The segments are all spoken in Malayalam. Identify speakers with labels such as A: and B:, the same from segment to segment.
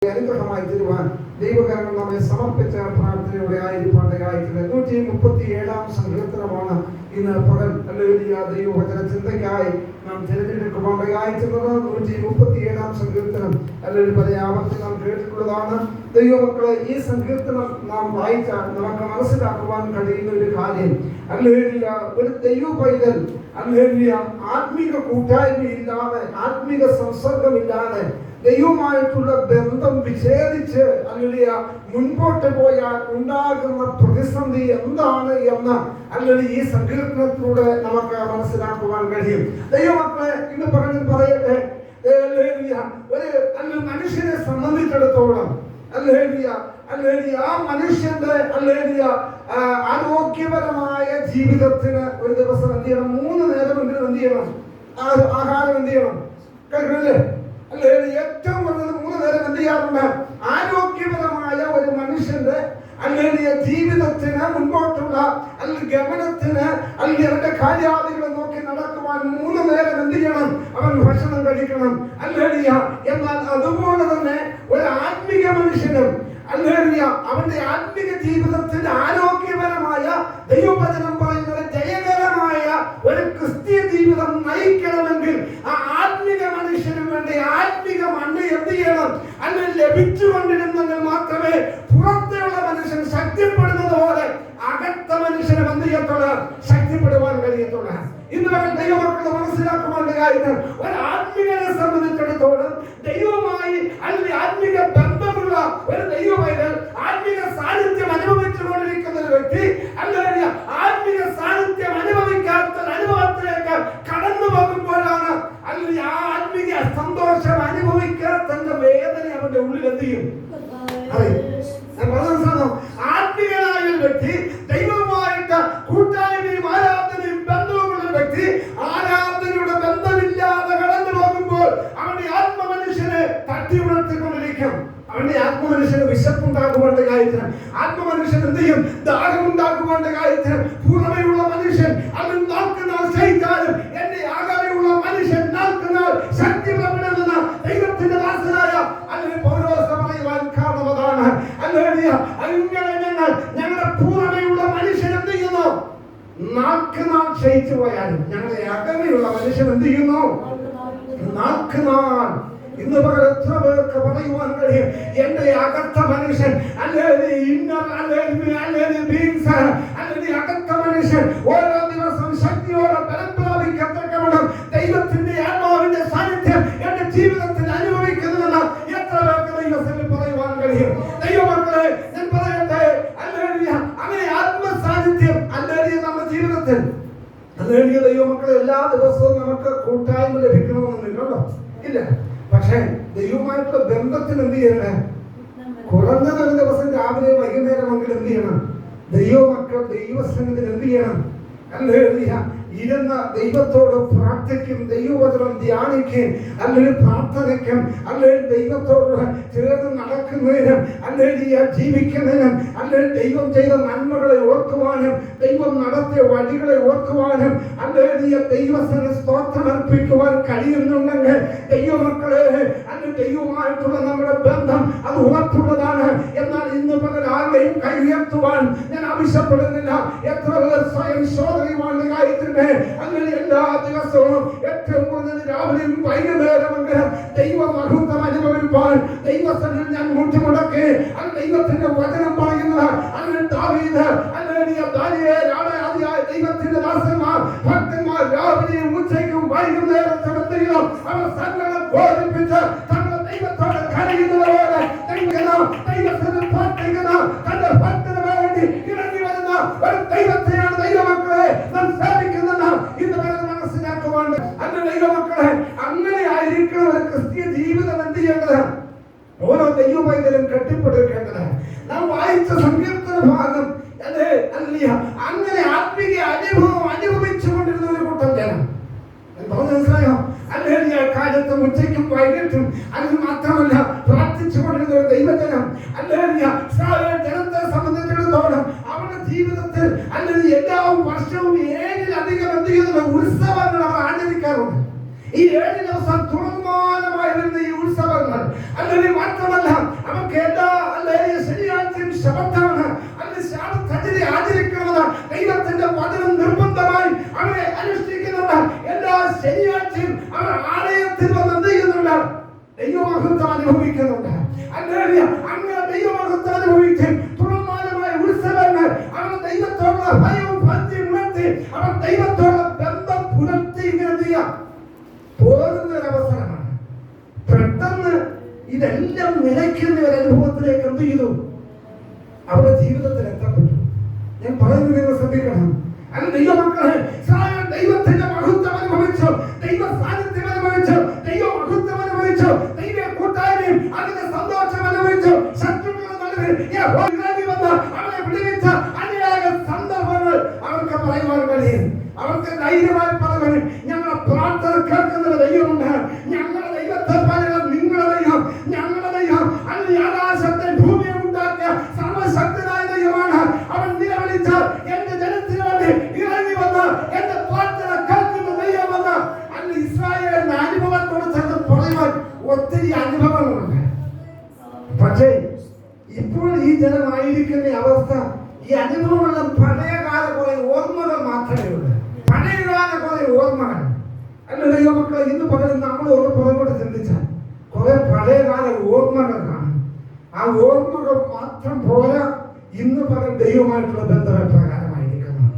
A: അനുഗ്രഹമായി തരുവാൻ ദൈവകരണം നമ്മെ സമർപ്പിച്ച പ്രാർത്ഥനയോടെ ആയിരിക്കേണ്ടതായിട്ടുണ്ട്. 137 സങ്കീർത്തനമാണ് ഇന്ന് പകൽ ഹല്ലേലൂയ ദൈവവചന ചിന്തയ്ക്കായി നാം തിരഞ്ഞെടുക്കുവാനായിട്ടുള്ളത്. 137 സങ്കീർത്തനം അല്ലെങ്കിൽ പല ആവർത്തി നാം കേട്ടിട്ടുള്ളതാണ്. ദൈവമക്കളെ, ഈ സങ്കീർത്തനം നാം വായിച്ചാൽ നമുക്ക് മനസ്സിലാക്കുവാൻ കഴിയുന്ന ഒരു കാര്യം, ഹല്ലേലൂയ ഒരു ദൈവ പൈതൽ ഹല്ലേലൂയ ആത്മീക കൂട്ടായ്മയില്ലാതെ, ആത്മീക സംസർഗമില്ലാതെ ദൈവമായിട്ടുള്ള ബന്ധം വിച്ഛേദിച്ച് അല്ലെങ്കിൽ മുൻപോട്ട് പോയാൽ ഉണ്ടാകുന്ന പ്രതിസന്ധി എന്താണ് എന്ന് അല്ലെങ്കിൽ ഈ സങ്കീർത്തനത്തിലൂടെ നമുക്ക് മനസ്സിലാക്കുവാൻ കഴിയും. ദൈവമക്കളെ, ഇന്ന് പറയട്ടെ, ഒരു മനുഷ്യനെ സംബന്ധിച്ചിടത്തോളം ആ മനുഷ്യന്റെ ആരോഗ്യപരമായ ജീവിതത്തിന് ഒരു ദിവസം എന്ത് ചെയ്യണം? 3 നേരമെങ്കിലും എന്ത് ചെയ്യണം? ആഹാരം എന്ത് ചെയ്യണം? കഴിക്കണല്ലേ? ഏറ്റവും കുറഞ്ഞത് 3 നേരം എന്ത് ചെയ്യാറുണ്ട്? ആരോഗ്യപരമായ ഒരു മനുഷ്യന്റെ ജീവിതത്തിന്, മുൻപോട്ടുള്ള ഗമനത്തിന്, അവന്റെ കാര്യാദികളെ നോക്കി നടക്കുവാൻ 3 നേരം എന്ത് ചെയ്യണം? അവൻ ഭക്ഷണം കഴിക്കണം. എന്നാൽ അതുപോലെ തന്നെ ഒരു ആത്മീക മനുഷ്യനും അവന്റെ ആത്മീക ജീവിതത്തിന്റെ ആരോഗ്യപരമായ, ദൈവവചനം പറയുന്നത് ജയകരമായ ഒരു ക്രിസ്തീയ ജീവിതം നയിക്കണമെങ്കിൽ ആ ആത്മീക മനുഷ്യനും വേണ്ടി ആത്മീക മണ്ണ് എന്ത് ചെയ്യണം? അല്ലെങ്കിൽ ലഭിച്ചുകൊണ്ടിരുന്നെങ്കിൽ മാത്രമേ പുറത്തെയുള്ള മനുഷ്യൻ ശക്തിപ്പെടുന്നത് പോലെ അകത്ത മനുഷ്യനെ എന്ത് ചെയ്യത്തുള്ളൂ? ശക്തിപ്പെടുവാൻ കഴിയത്തുള്ളൂ. ഇന്ന് ദൈവമക്കളെ മനസ്സിലാക്കുവാനുള്ള കാര്യം, ഒരു ആത്മീയനെ സംബന്ധിച്ചിടത്തോളം ദൈവവുമായി അല്ലെങ്കിൽ ആത്മീക ബന്ധമുള്ള ഒരു ദൈവപൈതൽ, ആത്മീക സാന്നിധ്യം അനുഭവിച്ചുകൊണ്ടിരിക്കുന്ന ഒരു വ്യക്തി അല്ലെങ്കിൽ ആത്മീക സാന്നിധ്യം അനുഭവിക്കാത്ത അനുഭവത്തിലേക്ക് കടന്നു പോകുമ്പോഴാണ് അല്ലെങ്കിൽ ആ ആത്മീക സന്തോഷം അനുഭവിക്കാത്തതിന്റെ വേദന അവന്റെ ഉള്ളിൽ എന്ത് ചെയ്യും? ആത്മീയനായ ഒരു വ്യക്തി, ദൈവവുമായിട്ട് കൂട്ടായ്മയും ആരാധനയും ബന്ധവുമുള്ള വ്യക്തി, ആരാധനയുടെ ബന്ധമില്ലാതെ കടന്നു പോകുമ്പോൾ അവന്റെ ആത്മമനുഷ്യനെ തട്ടി ഉണർത്തിക്കൊണ്ടിരിക്കും. അവന്റെ ആത്മമനുഷ്യന് വിശപ്പുണ്ടാക്കുവാണ്ട കാര്യത്തിന്, ആത്മമനുഷ്യൻ എന്ത് ചെയ്യും? ദാഹമുണ്ടാക്കുവാണ്ട കാര്യത്തിന് പുറമെയുള്ള മനുഷ്യൻ അവൻ നാൾക്കുനാൾ ശയിച്ചാലും എന്റെ ആകാരമുള്ള മനുഷ്യൻ നാൾക്കുനാൾ ശക്തി പ്രകടമെന്ന ദൈവത്തിന്റെ ദാസനായ അല്ലെങ്കിൽ പൗലോസ് പറയുവാൻ കാരണം അതാണ്. അങ്ങനെ ഞങ്ങളുടെ പൂർണ്ണതയുള്ള മനുഷ്യൻ എന്ത് ചെയ്യുന്നു? നാൾക്കുനാൾ ക്ഷയിച്ചു പോയാലും ഞങ്ങളുടെ അകമയുള്ള മനുഷ്യൻ എന്ത് ചെയ്യുന്നു? നാൾക്കുനാൾ. ഇന്ന് പകൽ എത്ര പേർക്ക് പറയുവാൻ കഴിയും, എന്റെ അകത്ത മനുഷ്യൻ അകത്ത മനുഷ്യൻ ഓരോ ദിവസം ശക്തിയോടെ ബലം പ്രാപിക്കത്തക്കവണ്ണം ദൈവത്തിന്റെ ആത്മാവിന്റെ സാന്നിധ്യം എന്റെ ജീവിതത്തിൽ അനുഭവിക്കുന്നതെന്ന് എത്ര പേർക്ക് ദൈവത്തിൽ പറയുവാൻ കഴിയും? ദൈവമക്കളെ, ഞാൻ പറയട്ടെ, അങ്ങനെ ആത്മസാന്നിധ്യം നമ്മുടെ ജീവിതത്തിൽ ദൈവമക്കളെ എല്ലാ ദിവസവും നമുക്ക് കൂട്ടായ്മ ലഭിക്കണമെന്നില്ലല്ലോ, ഇല്ല. പക്ഷേ ദൈവമായിട്ടുള്ള ബന്ധത്തിന് എന്ത് ചെയ്യണം? കുറഞ്ഞത് ഒരു ദിവസം രാവിലെ വൈകുന്നേരമെങ്കിലും എന്ത് ചെയ്യണം? ദൈവമക്കൾ ദൈവസന്നിധിയിൽ എന്ത് ചെയ്യണം? ഇരുന്ന് ദൈവത്തോട് പ്രാർത്ഥിക്കും, ദൈവവചനം ധ്യാനിക്കും, അല്ലെങ്കിൽ പ്രാർത്ഥനയ്ക്കും, അല്ലെങ്കിൽ ദൈവത്തോട് ചേർന്ന് നടക്കുന്നതിനും, അല്ലെങ്കിൽ ജീവിക്കുന്നതിനും, അല്ലെങ്കിൽ ദൈവം ചെയ്ത നന്മകളെ ഓർക്കുവാനും, ദൈവം നടത്തിയ വഴികളെ ഓർക്കുവാനും, അല്ലെങ്കിൽ ദൈവത്തിന് സ്തോത്രം അർപ്പിക്കുവാൻ കഴിയുന്നുണ്ടെങ്കിൽ ദൈവമക്കളെ, അല്ലെങ്കിൽ ദൈവവുമായിട്ടുള്ള നമ്മുടെ ബന്ധം അത് ഉറപ്പുള്ളതാണ്. എന്നാൽ ഇന്ന് പകൽ ആരെയും കൈ ഉയർത്തുവാൻ ഞാൻ ആവശ്യപ്പെടുന്നില്ല. എത്ര പേർ സ്വയം ശോധനയുമാണ് കാര്യത്തിന്റെ അങ്ങനെ എല്ലാ ദിവസവും ഏറ്റവും കൂടുതൽ രാവിലെയും വൈകുന്നേരമെങ്കിലും ദൈവമഹത്വം അനുഭവിപ്പാൻ ദൈവസന്നിധിയിൽ ഞാൻ മുട്ടുമുടക്കി. അത് ദൈവത്തിന്റെ വചനം പറയുന്നത് അങ്ങനെ ദാവീദ് അല്ലെങ്കിൽ ദാനിയേൽ ആദിയായ ദൈവത്തിന്റെ ദാസന്മാർ, ഭക്തന്മാർ രാവിലെയും ഉച്ചയ്ക്കും വൈകുന്നേരത്തും എന്ത് ചെയ്യണം? അവർ സങ്കടം ബോധിപ്പിച്ച് തങ്ങളുടെ ദൈവത്തോട് കരയുന്നത് പോലെ ദൈവത്തിന് പ്രാർത്ഥിക്കുന്ന തന്റെ ഭക്തന് വേണ്ടി ഇറങ്ങി വരുന്ന ഒരു ദൈവത്തെയാണ് ദൈവമക്കളെ നാം സേവിക്കുന്നത്. ഇന്ന് മനസ്സിലാക്കുവാൻ അങ്ങനെ ദൈവമക്കളെ, അങ്ങനെ ആയിരിക്കണം ഒരു ക്രിസ്തീയ ജീവിതം എന്ത് ചെയ്യേണ്ടത്? ഓരോ ദൈവപൈതലും കെട്ടിപ്പടുക്കേണ്ടത്. നാം വായിച്ച സങ്കീർത്തന ഭാഗം അങ്ങനെ ആത്മീയ അനുഭവം അനുഭവിച്ചുകൊണ്ടിരുന്ന ഒരു കൂട്ടം ജനം. മനസ്സിലായോ? അല്ലെങ്കിൽ കാലത്തും ഉച്ചയ്ക്കും വൈകിട്ടും അതിന് മാത്രമല്ല പ്രാർത്ഥിച്ചുകൊണ്ടിരുന്ന ഒരു ദൈവജനം. അല്ലെങ്കിൽ ജനത്തെ സംബന്ധിച്ചിടത്തോളം അവരുടെ ജീവിതത്തിൽ അല്ലെങ്കിൽ എല്ലാ വർഷവും 7-ലധികം എന്ത് ചെയ്യുന്ന ഉത്സവങ്ങൾ അവർ ആചരിക്കാറുണ്ട്. ഈ 7 ദിവസം തുറമാനമായി വരുന്ന ഈ ഉത്സവങ്ങൾ അല്ലെങ്കിൽ മാത്രമല്ല പറയുന്നുണ്ട്. ഹല്ലേലൂയ. അങ്ങനെ ദൈവമഹത്വം അനുഭവിച്ച് തുറമാനമായ ഉത്സവങ്ങൾ അവൻ ദൈവത്തോടുള്ള ഭയവും ഭക്തിയും ഉണർത്തി അവൻ ദൈവത്തോടുള്ള ബന്ധം പുലർത്തി ഇങ്ങനെ ചെയ്യാം പോകുന്ന ഒരു അവസരമാണ്. പെട്ടെന്ന് ഇതെല്ലാം നിലയ്ക്കുന്ന ഒരു അനുഭവത്തിലേക്ക് എന്ത് ചെയ്തു? അവരുടെ ജീവിതത്തിൽ എത്തപ്പെട്ടു. ഞാൻ പറയുന്നത് നിങ്ങൾ ശ്രദ്ധിക്കണം. അത് ദൈവമക്കളെ ദൈവത്തിന്റെ മഹത്വം അനുഭവിച്ചു, ദൈവ സാന്നിധ്യം അനുഭവിച്ചു, ദൈവ മഹത്വം അനുഭവിച്ചു, ദൈവ കൂട്ടായ്മയും അതിന്റെ സന്തോഷം അനുഭവിച്ചു. ശത്രുക്കളുടെ നടുവിൽ ഇറങ്ങി വന്ന് അവരെ വിടുവിച്ച അനേക സന്ദർഭങ്ങൾ അവർക്ക് പറയുവാൻ കഴിയും. അവർക്ക് ധൈര്യമായി പറയാൻ ഞങ്ങളുടെ പ്രാർത്ഥന കേൾക്കുന്ന ദൈവമുണ്ട്. ഞങ്ങളുടെ ദൈവത്തെ പറയുന്നത് നിങ്ങളുടെ ദൈവം, ഞങ്ങളുടെ ദൈവം അന്ന് ആകാശത്തെ ഭൂമിയെ ഉണ്ടാക്കിയ സർവശക്തനായ ദൈവമാണ്. അവൻ നിലവിളിച്ചാൽ എന്റെ ജനത്തിന് വേണ്ടി ഇറങ്ങി വന്ന് എന്റെ പ്രാർത്ഥന കേൾക്കുന്ന ദൈവമെന്ന് അന്ന് ഇസ്രായേലിന്റെ അനുഭവത്തോട് ചേർന്ന് പറയുവാൻ ഒത്തിരി അനുഭവങ്ങളുണ്ട്. പക്ഷേ ഇപ്പോൾ ഈ ജനമായിരിക്കുന്ന അവസ്ഥ, ഈ അനുഭവമുള്ള പഴയകാല കുറെ ഓർമ്മകൾ മാത്രമേ ഉള്ളൂ. പഴയകാല കുറെ ഓർമ്മകൾ അല്ല ദൈവമക്കളെ. ഇന്ന് പകരം നമ്മൾ ഒരു പുറകോട്ട് ചിന്തിച്ചാൽ കുറെ പഴയകാല ഓർമ്മകൾ കാണും. ആ ഓർമ്മകൾ മാത്രം പോരാ, ഇന്ന് പകരം ദൈവമായിട്ടുള്ള ബന്ധം പ്രകാരമായിരിക്കണം.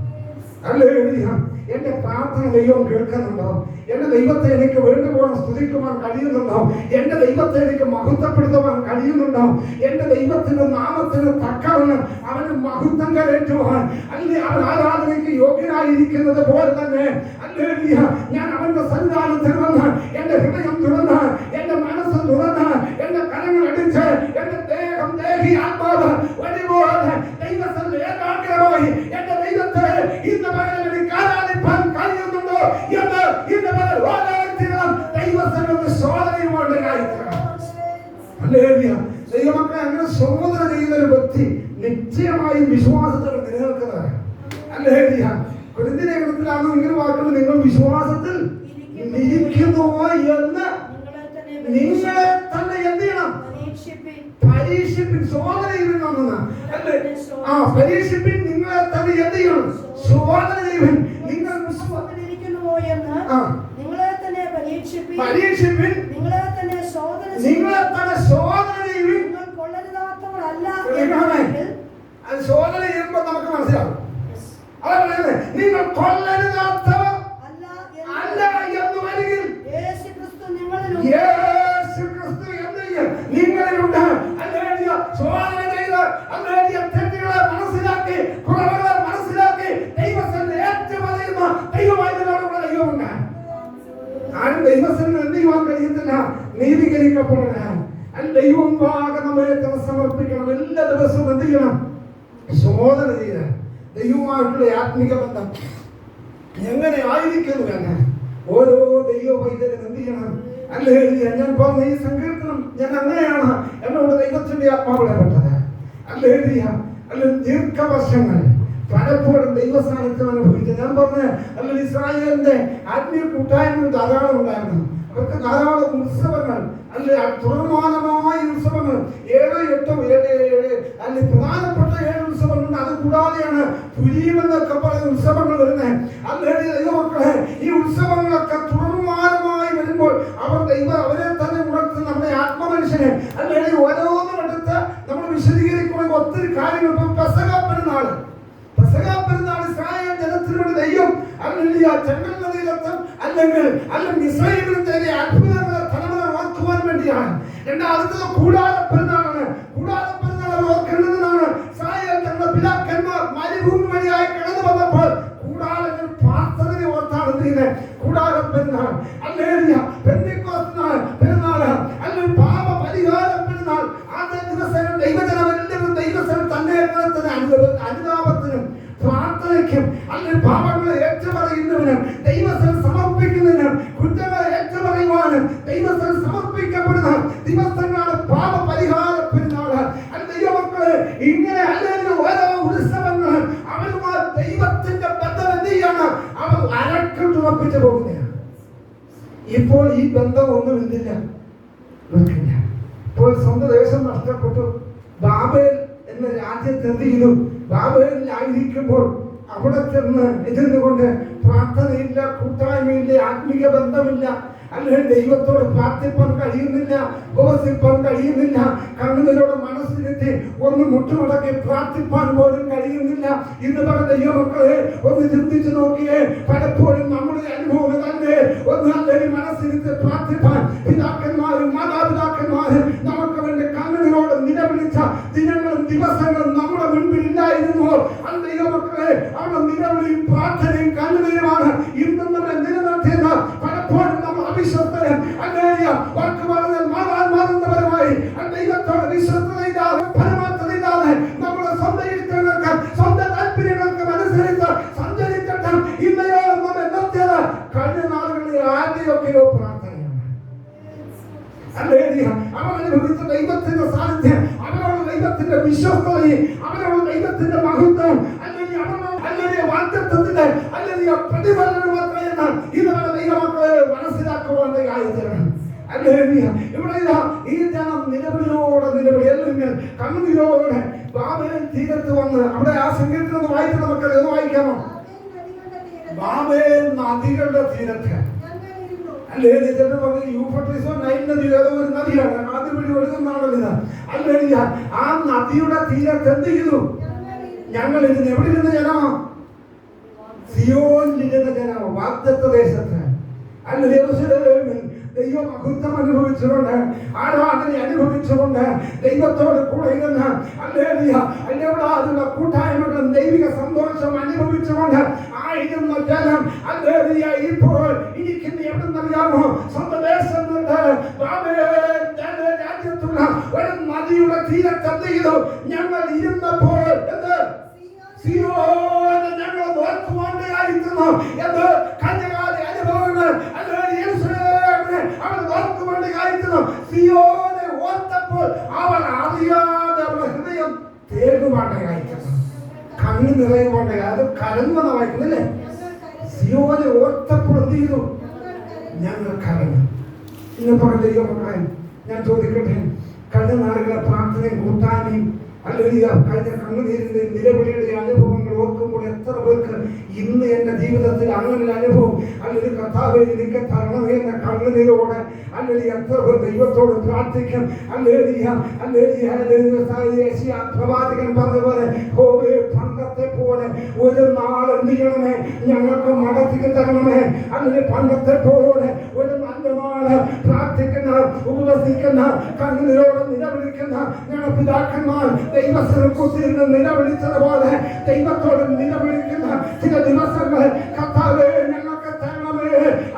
A: ഹല്ലേലൂയ. എന്റെ പ്രാർത്ഥന ദൈവം കേൾക്കുന്നുണ്ടോ? എന്റെ ദൈവത്തെ എനിക്ക് വേണ്ടുവോളം സ്തുതിക്കുവാൻ കഴിയുന്നുണ്ടോ? എന്റെ ദൈവത്തെ എനിക്ക് മഹത്വപ്പെടുത്തുവാൻ കഴിയുന്നുണ്ടോ? എന്റെ ദൈവത്തിന്റെ നാമത്തിന് തക്കവണ്ണം അവന് മഹത്വം കരേറ്റുവാൻ അല്ലെ അവൻ ആരാധനയ്ക്ക് യോഗ്യനായിരിക്കുന്നത് പോലെ തന്നെ ഹല്ലേലൂയ ഞാൻ അവന്റെ സന്നിധാനത്തിൽ വന്ന് എന്റെ ഹൃദയം തുറന്ന് എന്റെ മനസ്സ് തുറന്ന് എന്റെ കരങ്ങൾ അടിച്ച് എന്റെ ദേഹം ദേഹി ആത്മാവ് ഒരുപോലെ ദൈവത്തിൽ ഏകാഗ്രമായി എന്റെ ദൈവത്തെ ഇന്ന് പകരം എനിക്ക് ആരാധിപ്പാൻ കഴിയുന്നുണ്ടോ എന്ന് ഇന്ന് പകരം ഓരോരുത്തരും ദൈവത്തിന്റെ ശോധനയുമായിട്ട് കാണിക്കണം. ഹല്ലേലൂയ. ദൈവമക്കളെ, അങ്ങനെ ശോധന ചെയ്യുന്ന ഒരു വ്യക്തി നിശ്ചയമായും വിശ്വാസത്തിൽ നിലനിൽക്കുന്നവരാണ്. ഹല്ലേലൂയ. കൊരിന്ത്യർ ലേഖനത്തിലാണ് ഇങ്ങനെ വാക്കുകൾ, നിങ്ങൾ വിശ്വാസത്തിൽ ഇരിക്കുന്നുവോ എന്ന് നിങ്ങളെ തന്നെ എന്ത് ചെയ്യണം? പരീക്ഷിപ്പിൻ. ശോധന ചെയ്യുന്ന പരീക്ഷിപ്പിൻ. നിങ്ങളെ തന്നെ എന്ത് ചെയ്യണം? ശോധന ചെയ്യുവിൻ. നിങ്ങൾ
B: വിശ്വാസത്തിലിരിക്കുന്നുവോ എന്ന് നിങ്ങളെ തന്നെ പരീക്ഷിപ്പിൻ. നിങ്ങളെ തന്നെ ശോധന ചെയ്യുവിൻ. നിങ്ങൾ കൊള്ളരുതാത്തവരല്ല.
A: അത് ശോധന ചെയ്യുമ്പോൾ നമുക്ക് മനസ്സിലാവും. നിങ്ങൾ കൊള്ളരുതാത്തവർ അല്ല എന്ന് വരികിൽ യേശു ക്രിസ്തു നിങ്ങളിലുണ്ട്. ശോധന ചെയ്ത് തെറ്റുകളെ മനസ്സിലാക്കി കുറവുകളെ മനസ്സിലാക്കി ദൈവത്തിന്റെ ഏറ്റുപറയുന്ന ദൈവമായതിനോടുള്ള ദൈവമുണ്ട്. ആരും ദൈവത്തിന് എന്ത് ചെയ്യുവാൻ കഴിയത്തില്ല, നീതീകരിക്കപ്പെടണം. ദൈവം ഭാഗം നമ്മളെ സമർപ്പിക്കണം. എല്ലാ ദിവസവും എന്ത് ചെയ്യണം? ശോധന ചെയ്ത് ദൈവമായിട്ടുള്ള ആത്മിക ബന്ധം എങ്ങനെ ആയിരിക്കുന്നു എന്ന് ഓരോ ദൈവ വൈദ്യനും എന്ത് ചെയ്യണം? അല്ലേ ഞാൻ പറഞ്ഞ ഈ സങ്കീർത്തനം ഞാൻ അങ്ങനെയാണ് എന്നോട് ദൈവത്തിന്റെ ആത്മാവ് ഇടപെട്ടത്. അല്ലേ അല്ല ദീർഘവർഷങ്ങൾ പലപ്പോഴും ദൈവസാന്നിധ്യം അനുഭവിച്ചു. ഞാൻ പറഞ്ഞ അല്ല ഇസ്രായേലിന്റെ ആത്മീയ കൂട്ടായ്മ ധാരാളം ഉണ്ടായിരുന്നു. അവർക്ക് ധാരാളം ഉത്സവങ്ങൾ അല്ലെ തുടർമാനമായ ഉത്സവങ്ങൾ 7, 8, അല്ലെ പ്രധാനപ്പെട്ട 7 ഉത്സവങ്ങളുണ്ട്. അത് കൂടാതെയാണ് പുരീം എന്നൊക്കെ പറയുന്ന ഉത്സവങ്ങൾ വരുന്നത്. അല്ലേ ദൈവമക്കളെ, ഈ ഉത്സവങ്ങളൊക്കെ തുടർമാനമായി വരുമ്പോൾ അവരെ തന്നെ ഉണർത്തുന്ന നമ്മുടെ ആത്മമനുഷ്യനെ അല്ലെ ഓരോന്നും എടുത്ത് നമ്മൾ വിശദീകരിക്കുമ്പോൾ ഒത്തിരി കാര്യങ്ങൾ. ഇപ്പം പെസഹ പെരുന്നാൾ ഇസ്രായേൽ ജനത്തിനോട് ദൈവം ചെങ്കൽ നദിയിലെത്തും അല്ലെങ്കിൽ ഇസ്രായേലിന്റെ അത്ഭുതങ്ങളെ തലമുറ ഓർക്കുവാൻ വേണ്ടിയാണ്. രണ്ടാമത്തെ കൂടാര പെരുന്നാളാണ്. കൂടാര പെരുന്നാൾ ഓർക്കേണ്ടതാണ്. ഇസ്രായേൽ തങ്ങളുടെ പിതാക്കന്മാർ മരുഭൂമി വഴിയായി കടന്നു വന്നപ്പോൾ കൂടാരങ്ങൾ പ്രാർത്ഥനയെ ഓർത്താണ് എന്ത് കൂടാര പെരുന്നാൾ. ഹല്ലേലൂയ. പെന്തക്കോസ്ത് പെരുന്നാൾ അല്ലെങ്കിൽ പാപ പരിഹാര പെരുന്നാൾ. ആദ്യ ദിവസം ദൈവജനം എല്ലാവരും ദൈവസ്ഥലം തന്നെ അനുതാപത്തിനും പ്രാർത്ഥനയ്ക്കും അല്ലെങ്കിൽ പാപങ്ങളെ ഏറ്റുപറയുന്നതിനും ദൈവസ്ഥലം സമർപ്പിക്കുന്നതിനും കുറ്റങ്ങളെ ഏറ്റുപറയുവാനും ദൈവസ്ഥലം സമർപ്പിക്കപ്പെടുന്ന ദിവസങ്ങളാണ് പാപ പരിഹാര പെരുന്നാൾ. ദൈവമക്കളെ, ഇങ്ങനെ അല്ലെങ്കിൽ ഓരോ ഉത്സവങ്ങളും അവരുമായി ദൈവത്തിന്റെ ബന്ധം എന്ത് ചെയ്യാണ്? അവർ അരക്കിട്ടുറപ്പിച്ചു പോകുന്നതാണ്. ഇപ്പോൾ ഈ ബന്ധം ഒന്നും എന്തില്ല, ഇപ്പോൾ സ്വന്തം ദേശം നഷ്ടപ്പെട്ടു. ബാബേൽ എന്ന രാജ്യത്ത് എന്ത് ചെയ്തു? ബാബേലിലായിരിക്കുമ്പോൾ അവിടെ ചെന്ന് ഇരുന്നുകൊണ്ട് പ്രാർത്ഥനയില്ല, കൂട്ടായ്മയില്ല, ആത്മീക ബന്ധമില്ല. അല്ലെങ്കിൽ ദൈവത്തോട് പ്രാർത്ഥിപ്പാൻ കഴിയുന്നില്ല, ഉപവസിപ്പാൻ കഴിയുന്നില്ല, കണ്ണുനീരോട് മനസ്സിലെത്തി ഒന്ന് മുട്ടുമടക്കി പ്രാർത്ഥിപ്പാൻ പോലും കഴിയുന്നില്ല എന്ന് പറഞ്ഞ ദൈവമക്കളെ ഒന്ന് ചിന്തിച്ചു നോക്കിയേ. പലപ്പോഴും നമ്മുടെ അനുഭവം തന്നെ ഒന്ന് അല്ലെങ്കിൽ മനസ്സിലെത്തി പ്രാർത്ഥിപ്പാൻ പിതാക്കന്മാരും മാതാപിതാക്കന്മാരും നമുക്ക് വേണ്ടി കണ്ണുനീരോട് നിലവിളിച്ച ദിനങ്ങളും ദിവസങ്ങളും നമ്മുടെ മുൻപിൽ ഇല്ലായിരുന്നു. അത് ദൈവമക്കളെ അവരുടെ നിലവിളിയും പ്രാർത്ഥനയും കണ്ണുനീരുമാണ് ഇന്നും നമ്മളെ നിലനിർത്തിയത്. പലപ്പോഴും നമ്മൾ അവിശ്വസ്തരും അല്ലെങ്കിൽ വാക്ക് പറഞ്ഞാൽ മാറുന്നവരുമായി ദൈവത്തോട് വിശ്വസ്തതയില്ലാതെ പരമാർത്ഥതയില്ലാതെ നമ്മുടെ സ്വന്തം ഇഷ്ടങ്ങൾക്ക് സ്വന്തം താല്പര്യങ്ങൾക്ക് അനുസരിച്ച് സഞ്ചരിച്ചിട്ട് ഇന്നയോളം നമ്മെ നിർത്തിയത് കഴിഞ്ഞ നാളുകളിൽ ആരുടെയൊക്കെയോ പ്രാർത്ഥനയാണ്. അവർ അനുഭവിച്ച ദൈവത്തിന്റെ സാന്നിധ്യം, അവരോട് ദൈവത്തിന്റെ വിശ്വസ്തതയും അവരോട് ദൈവത്തിന്റെ മഹത്വം അല്ലെങ്കിൽ വാഗ്ദത്തത്തിന്റെ അല്ലെങ്കിൽ പ്രതിഫലനം എത്രയെന്ന് ഇതുവരെ ദൈവമക്കളെ മനസ്സിലാക്കുവാൻ ആയിത്തീരണം. ഇവിടെ ഈ ജനം നിലവിളിയോടെ നിലവിളി അല്ലെങ്കിൽ കണ്ണുനീരോടെ ബാബേൽ തീരത്ത് വന്ന് അവിടെ ആ സങ്കീർത്തനം വായിച്ച് നമുക്ക് എന്ന് വായിക്കാമോ? ബാബേൽ നദികളുടെ തീരത്ത് അല്ലേ യൂഫ്രട്ടീസോ നൈൽ നദി ഏതോ ഒരു നദിയാണ് ആദ്യം വഴി ഒഴുകുന്നതാണല്ലോ ഇത്. അല്ലെങ്കിൽ ആ നദിയുടെ തീരത്ത് എന്ത് ചെയ്തു? ഞങ്ങൾ ഇരുന്ന് എവിടെ ഇരുന്ന ജനമോ? സിയോനിലിരുന്ന ജനമോ, വാഗ്ദത്ത ദേശത്ത് അല്ല യെരൂശലേമിൽ ദൈവമഹത്വം അനുഭവിച്ചുകൊണ്ട് ആരാധന അനുഭവിച്ചുകൊണ്ട് ദൈവത്തോട് കൂടെ ഇരുന്ന് അല്ലേലുള്ള കൂട്ടായ്മകളും ദൈവിക സന്തോഷം അനുഭവിച്ചുകൊണ്ട് ആയിരുന്ന ജനം ഇപ്പോൾ ഇരിക്കുന്ന എവിടെന്നറിയാമോ? സ്വന്തം ദേശം രാജ്യത്തുള്ള ഒരു നദിയുടെ തീരത്ത് എന്ത് ചെയ്തു? ഞങ്ങൾ ഇരുന്നപ്പോൾ സിയോനെ ഞങ്ങൾ ഓർക്കുവാണ്ടായിരുന്നു എന്ന് കന്യകാല അനുഭവങ്ങൾ അവൻ ഓർക്കുവാണ്ടായിരുന്നു. സിയോനെ ഓർത്തപ്പോൾ അവൻ അറിയാതെ അവരുടെ ഹൃദയം തേടുവാണ്ടായിരുന്നു, കണ്ണു നിറയുവാണ്ട. അത് കരഞ്ഞെന്ന് വായിക്കുന്നില്ലേ? സിയോനെ ഓർത്തപ്പോൾ എന്ത് ചെയ്തു? ഞങ്ങൾ കരഞ്ഞു. ഇന്ന് പറഞ്ഞ ദൈവമക്കളെ ഞാൻ ചോദിക്കട്ടെ, കഴിഞ്ഞ നാളുകളെ പ്രാർത്ഥനയും കൂട്ടാനും അല്ലെങ്കിൽ കഴിഞ്ഞ കണ്ണുനീരിന്റെ നിലവിളിയുടെ അനുഭവങ്ങൾ ഓർക്കുമ്പോൾ എത്ര പേർക്ക് ഇന്ന് എന്റെ ജീവിതത്തിൽ അങ്ങനെ അനുഭവം അല്ലെങ്കിൽ കർത്താവേ എനിക്ക് തരണമേ എന്ന കണ്ണുനീരോടെ അല്ലെങ്കിൽ എത്ര പേർ ദൈവത്തോട് പ്രാർത്ഥിക്കും. പ്രവാചകൻ പറഞ്ഞതുപോലെ പണ്ടത്തെ പോലെ ഒരു നാൾ എന്ത് ചെയ്യണമേ? ഞങ്ങൾക്ക് മടക്കി തരണമേ. അല്ലെങ്കിൽ പണ്ടത്തെ പോലെ ഒരു നല്ല നാള് പ്രാർത്ഥിക്കുന്ന ഉപവസിക്കുന്ന കണ്ണുനീരോടെ നിലവിളിക്കുന്ന ഞങ്ങളുടെ പിതാക്കന്മാർ ദൈവസ്ഥനെ കുറിച്ച് നിലവിളിച്ചതുപോലെ ദൈവത്തോട് നിലവിളിക്കുന്ന ചില ദിവസങ്ങൾ കർത്താവേ ഞങ്ങൾക്ക് തരണമേ.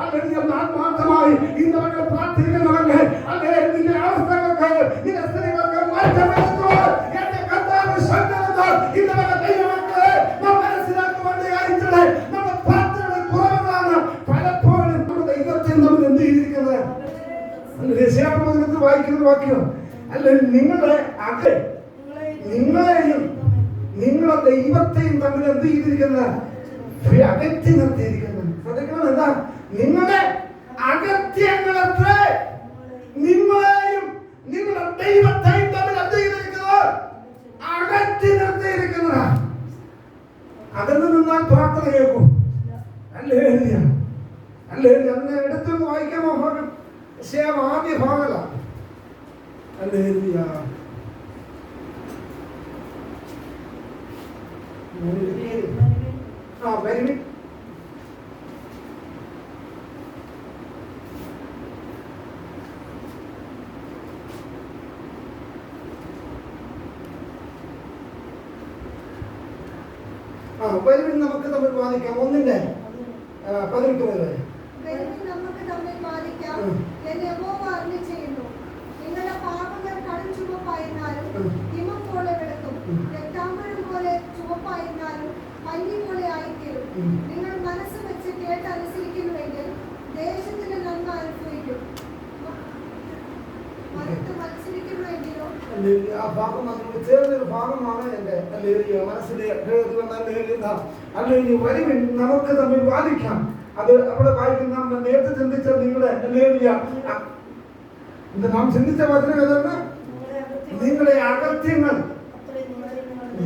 A: അല്ലെങ്കിൽ ആത്മാർത്ഥമായി ഇന്നവരെ പ്രാർത്ഥിക്കുന്നവർക്ക് അല്ലെങ്കിൽ നിന്റെ അവസ്ഥകൾക്ക് നിന്റെ സ്ത്രീകൾക്ക് മാറ്റം വരുത്തുവാൻ എന്റെ കർത്താവ് ശക്തനാണ്. ഇന്നവരെ ദൈവമക്കളെ നാം മനസ്സിലാക്കുവാൻ ആയിട്ടുണ്ട്. നമ്മുടെ പ്രാർത്ഥനയുടെ കുറവുകളാണ് പലപ്പോഴും നമ്മുടെ ദൈവത്തിൽ നമ്മൾ എന്ത് ചെയ്തിരിക്കുന്നത്? വായിക്കുന്ന വാക്യം അല്ലെ നിങ്ങളുടെ നിങ്ങളെയും നിങ്ങളുടെ ദൈവത്തെയും തമ്മിൽ എന്ത് ചെയ്തിരിക്കുന്നത്? അകറ്റി നിർത്തിയിരിക്കുന്നത്. ശ്രദ്ധിക്കണം, എന്താ? നിങ്ങളുടെ അകത്യങ്ങളത്രേ നിങ്ങളെയും നിങ്ങളുടെ ദൈവത്തെയും തമ്മിൽ എന്ത് ചെയ്തിരിക്കുന്നത്? അകറ്റി നിർത്തിയിരിക്കുന്നത്. അകന്നു നിന്നാൽ പ്രാർത്ഥന കേൾക്കും. അല്ലേ അല്ലേ? അതിനെ എടുത്തൊന്ന് വായിക്കാമോ? ഭാഗം ആദ്യ ഭാഗമല്ല. അല്ലേ നമുക്ക് തമ്മിൽ വാദിക്കാം. 1:18 വരെ
B: നിങ്ങളുടെ പാപങ്ങൾ കടുംചുവപ്പായിരുന്നാലും ഹിമം പോലെ വെളുക്കും, രക്താംബരം പോലെ ചുവപ്പായിരുന്നാലും പഞ്ഞി പോലെ ആയിത്തീരും. നിങ്ങൾ മനസ്സ് വെച്ച് കേട്ടനുസരിക്കുന്നുവെങ്കിൽ ദേശത്തിന്റെ നന്മ അനുഭവിക്കും. മത്സരിക്കുന്നുവെങ്കിലോ
A: ആ ഭാഗം ചേർന്നൊരു ഭാഗമാണ് എന്റെ മനസ്സിലെ അല്ലെങ്കിൽ വരുവിൻ നമുക്ക് തമ്മിൽ വാദിക്കാം. അത് അവിടെ വായിക്കുന്ന നേരത്തെ ചിന്തിച്ച നിങ്ങളുടെ നാം ചിന്തിച്ച വചനം ഏതാണ്? നിങ്ങളെ അകത്യങ്ങൾ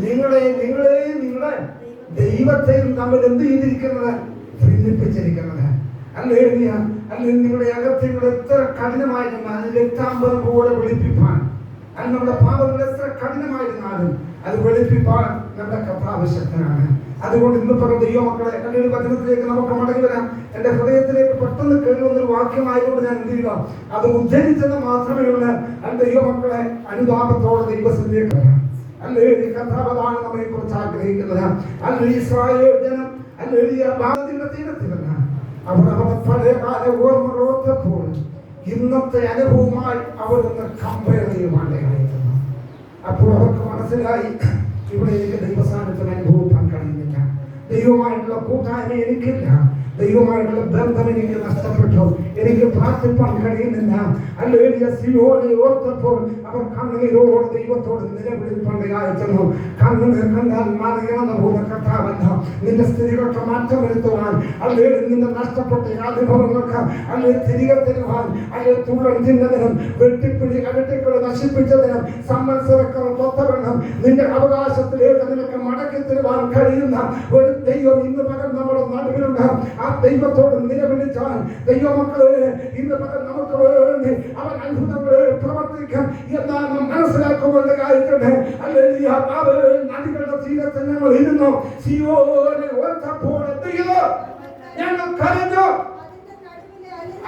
A: നിങ്ങളെയും നിങ്ങളുടെ ദൈവത്തെയും തമ്മിൽ എന്ത് ചെയ്തിരിക്കുന്നത്? ഭിന്നിപ്പിച്ചിരിക്കുന്നത്. അല്ലേ? അല്ലെങ്കിൽ നിങ്ങളുടെ അകത്തുകൾ എത്ര കഠിനമായിരുന്നാൽ അത് രക്താംബരം പോലെ വെളുപ്പിപ്പാൻ, അത് നമ്മുടെ പാപങ്ങൾ എത്ര കഠിനമായിരുന്നാലും അത് വെളുപ്പിപ്പാൻ നമ്മുടെ കർത്താവ് ശക്തനാണ്. അതുകൊണ്ട് ഇന്ന് പറഞ്ഞ ദൈവമക്കളെ, അല്ലെങ്കിൽ വചനത്തിലേക്ക് നമുക്ക് മടങ്ങി വരാം. എന്റെ ഹൃദയത്തിലേക്ക് പെട്ടെന്ന് കേൾക്കുന്നൊരു വാക്യമായതുകൊണ്ട് ഞാൻ എന്ത് ചെയ്യുക, അത് ഉദ്ധരിച്ചത് മാത്രമേ ഉള്ള ദൈവമക്കളെ അനുതാപത്തോടെ ദൈവസന്നിധിയിലേക്ക് വരാം. അല്ലെങ്കിൽ ഈ കഥാപതാണ് നമ്മെ കുറിച്ച് ആഗ്രഹിക്കുന്നത്. അല്ലെങ്കിൽ ഇസ്രായേൽ ജനം അല്ലെങ്കിൽ തീരത്തിലല്ല, അവർ അവരുടെ പഴയകാല ഓർമ്മകൾ ഓർത്തപ്പോൾ ഇന്നത്തെ അനുഭവമായി അവരൊന്ന് കമ്പയർ ചെയ്യുവാണ്ടായിരുന്നു. അപ്പോൾ അവർക്ക് മനസ്സിലായി, ഇവിടെ എനിക്ക് ദൈവസാന്നിധ്യം അനുഭവിക്കാൻ കഴിയുന്നില്ല, ദൈവമായിട്ടുള്ള കൂട്ടായ്മ എനിക്കില്ല, ദൈവമായിട്ടുള്ള ബന്ധം എനിക്ക് നഷ്ടപ്പെട്ടു, എനിക്ക് പ്രാർത്ഥിപ്പാൻ കഴിയുന്നില്ല. അല്ലെങ്കിൽ സിയോനെ ഓർത്തപ്പോൾ അവർ കണ്ണീരോട് ദൈവത്തോട് നിലവിളിപ്പണ്ടായിരുന്നു. കണ്ണുനീർ കണ്ടാൽ മറിയാതെ പോകുന്ന കർത്താവല്ല, നിന്റെ സ്ഥിതികൾക്ക് മാറ്റം വരുത്തുവാൻ, അല്ലെങ്കിൽ നിന്റെ നഷ്ടപ്പെട്ട അനുഭവങ്ങൾക്ക് അല്ലെങ്കിൽ തിരികെ തരുവാൻ, അല്ലെങ്കിൽ തുള്ളൻ തിന്നതിനും വെട്ടിക്കളി നശിപ്പിച്ചതിനും സംവത്സരങ്ങൾ തൊത്തവണ്ണം നിന്റെ അവകാശത്തിലേക്ക് നിനക്ക് മടക്കി തരുവാൻ കഴിയുന്ന ഒരു ദൈവം ഇന്ന് പകൽ നമ്മുടെ നടുവിലുണ്ട്. ആ ദൈവത്തോട് നിലവിളിച്ചാൽ ദൈവമക്കളെ ഇന്ന് പകൽ നമുക്ക് വേണ്ടി അവൻ അത്ഭുതങ്ങളെ പ്രവർത്തിക്കാം എന്നാണ് മനസ്സിലാക്കുവാൻ ആയിട്ടുണ്ട്. അല്ലെങ്കിൽ നദികളുടെ തീരത്ത് ഞങ്ങൾ ഇരുന്നു, സിയോനെ ഓർത്തപ്പോൾ ഞങ്ങൾ കരഞ്ഞു.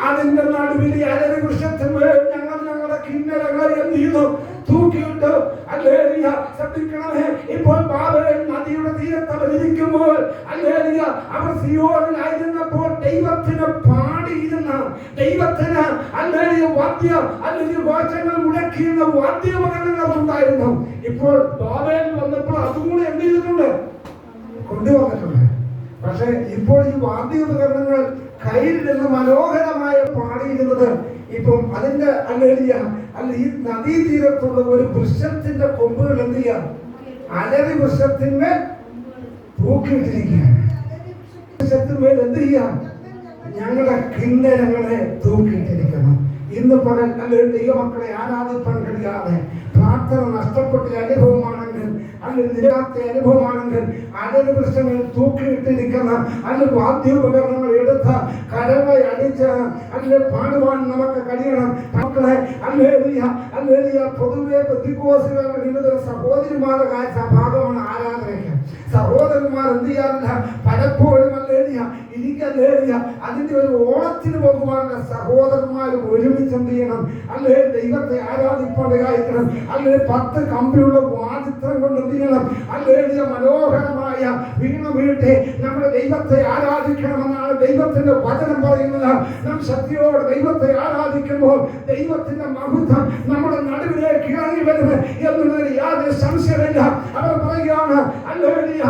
A: അതിന്റെ നടുവിലെ അലറി വൃക്ഷത്തിന്മേൽ ഞങ്ങൾ ഞങ്ങളുടെ കിന്നരങ്ങൾ എന്ത് ചെയ്തു, തൂക്കിയിട്ട്. അല്ലേലിയ ശ്രദ്ധിക്കണമേ, ഇപ്പോൾ ബാബേൽ നദിയുടെ തീരത്ത് അവരിയ്ക്കുമ്പോൾ, അല്ലേലിയ അവർ സിയോനിലായിരുന്നപ്പോൾ ദൈവത്തിന് പാടിയിരുന്ന, ദൈവത്തിന് അല്ലേലിയ വാദ്യ അല്ലെങ്കിൽ വാദ്യങ്ങൾ മുഴക്കിയിരുന്ന വാദ്യോപകരണങ്ങൾ ഉണ്ടായിരുന്നു. ഇപ്പോൾ ബാബേൽ വന്നപ്പോൾ അതും കൂടെ എന്ത് ചെയ്തിട്ടുണ്ട്, കൊണ്ടുവന്നിട്ടുണ്ട്. പക്ഷെ ഇപ്പോൾ ഈ വാദ്യോപകരണങ്ങൾ കയ്യിൽ നിന്ന് മനോഹരമായ പാടിയിരുന്നത് ഇപ്പം അതിന്റെ അല്ലേലിയ അല്ല ഈ നദീതീരത്തുള്ള ഒരു വൃക്ഷത്തിന്റെ കൊമ്പുകൾ എന്ത് ചെയ്യാം, അലറി വൃക്ഷത്തിന്മേൽ തൂക്കിയിട്ടിരിക്കുകയാണ്. വൃക്ഷത്തിന്മേൽ എന്ത് ചെയ്യാം, ഞങ്ങളുടെ കിന്നരങ്ങളെ തൂക്കിയിട്ടിരിക്കണം. ഇന്ന് പകൽ അല്ലെങ്കിൽ ദൈവമക്കളെ ആരാധിപ്പാൻ കഴിയാതെ പ്രാർത്ഥന നഷ്ടപ്പെട്ട അനുഭവമാണെങ്കിൽ, അല്ലെങ്കിൽ നിരാത്ത അനുഭവമാണെങ്കിൽ, അലറി വൃക്ഷങ്ങൾ തൂക്കിയിട്ടിരിക്കുന്ന അല്ലെങ്കിൽ വാദ്യോപകരണങ്ങൾ എടുത്ത് കരങ്ങൾ അടിച്ച് അല്ലെങ്കിൽ പാടുവാൻ നമുക്ക് കഴിയണം. മക്കളെ അല്ലേലിയ പൊതുവെ ബുദ്ധിക്കോസുകളുടെ വിവിധ സഹോദരിമാരുടെ ഭാഗമാണ് ആരാധനയ്ക്ക്. സഹോദരന്മാർ എന്ത് ചെയ്യാറില്ല, പലപ്പോഴും അല്ലേലിയ അതിന്റെ ഒരു ഓണത്തിന് പോകുവാനുള്ള സഹോദരന്മാർ ഒരുമിച്ച് എന്ത് ചെയ്യണം, അല്ലെ ദൈവത്തെ ആരാധിപ്പാടായിരിക്കണം. അല്ലെ 10 കമ്പിയുള്ള വാദിത്രം കൊണ്ട് എന്ത് ചെയ്യണം, അല്ലേലിയ മനോഹരമായ വീണ വീട്ടി നമ്മുടെ ദൈവത്തെ ആരാധിക്കണമെന്നാണ് ദൈവത്തിന്റെ വചനം പറയുന്നത്. നാം ശക്തിയോടെ ദൈവത്തെ ആരാധിക്കുമ്പോൾ ദൈവത്തിന്റെ മഹത്വം നമ്മുടെ നടുവിലേക്ക് ഇറങ്ങി വരും എന്നുള്ളതിന് യാതൊരു സംശയമില്ല. അവർ പറയുകയാണ്, അല്ലേലിയ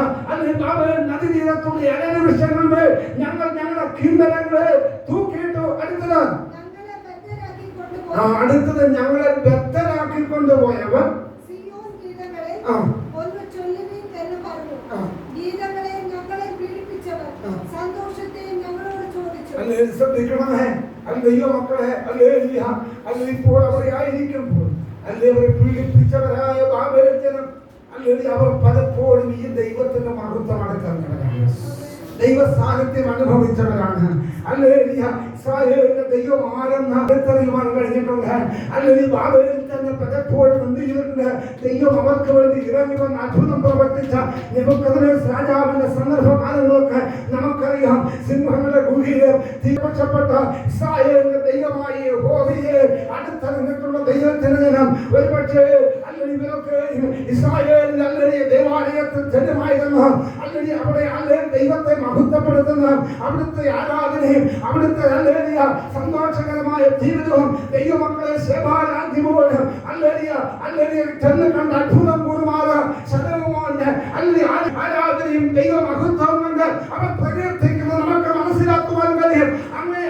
A: നദീതീരത്തുള്ള അനേക വിഷയങ്ങളുടെ ഞങ്ങൾ ഞങ്ങളുടെ കിന്നരങ്ങളെ തൂക്കിയിട്ടു. അടുത്തത് ഞങ്ങളെ ബദ്ധരാക്കി കൊണ്ടുപോയവർ ശ്രദ്ധിക്കണമേ. ദൈവമക്കളെ ഇപ്പോൾ അവരെ ആയിരിക്കുമ്പോൾ അവരെ പീഡിപ്പിച്ചവരായ ബാബേൽ ജനം അല്ലെങ്കിൽ അവർ പലപ്പോഴും ഈ ദൈവത്തിന്റെ മഹത്വം അടക്കുന്നവരാണ്, ദൈവ സാന്നിധ്യം അനുഭവിച്ചവരാണ്. അല്ലെങ്കിൽ ഇസ്രായേലിന്റെ ദൈവം ആരെന്ന് അടുത്തറിയുവാൻ കഴിഞ്ഞിട്ടുണ്ട്. അല്ലെങ്കിൽ ബാബേലിൽ തന്നെ പലപ്പോഴും എന്ത് ചെയ്തിട്ടുണ്ട്, ദൈവം അവർക്ക് വേണ്ടി ഇറങ്ങി വന്ന് അത്ഭുതം പ്രവർത്തിച്ച നെബൂഖദ്നേസർ രാജാവിന്റെ സന്ദർഭകാലങ്ങളൊക്കെ നമുക്കറിയാം. സിംഹങ്ങളുടെ ഗുഹയിൽ തീർച്ചപ്പെട്ട ഇസ്രായേലിന്റെ ദൈവമായ യഹോവയെ അടുത്തറിഞ്ഞിട്ടുള്ള ദൈവത്തിന് ജനം ഒരുപക്ഷേ അല്ലെങ്കിൽ ഇവരൊക്കെ ഇസ്രായേലിന്റെ അല്ലെങ്കിൽ ദേവാലയത്തിൽ ജനമായിരുന്നു. അല്ലെങ്കിൽ അവിടെ അല്ലെങ്കിൽ ദൈവത്തെ മഹത്വപ്പെടുത്തുന്ന അവിടുത്തെ ആരാധനയും അവിടുത്തെ അല്ലേലിയ സന്തോഷകരമായ ജീവിതവും ദൈവമക്കളെ സേവാരാജ്യവും അല്ലേലിയ ചെന്ന് കണ്ട അത്ഭുതം കൂടുമാറ് ശതവുമുണ്ട്. അല്ലെങ്കിൽ ആരാധനയും ദൈവ മഹത്വവും കൊണ്ട് അവർ പ്രകീർത്തിക്കുന്നത് നമുക്ക് മനസ്സിലാക്കുവാൻ കഴിയും. അങ്ങനെ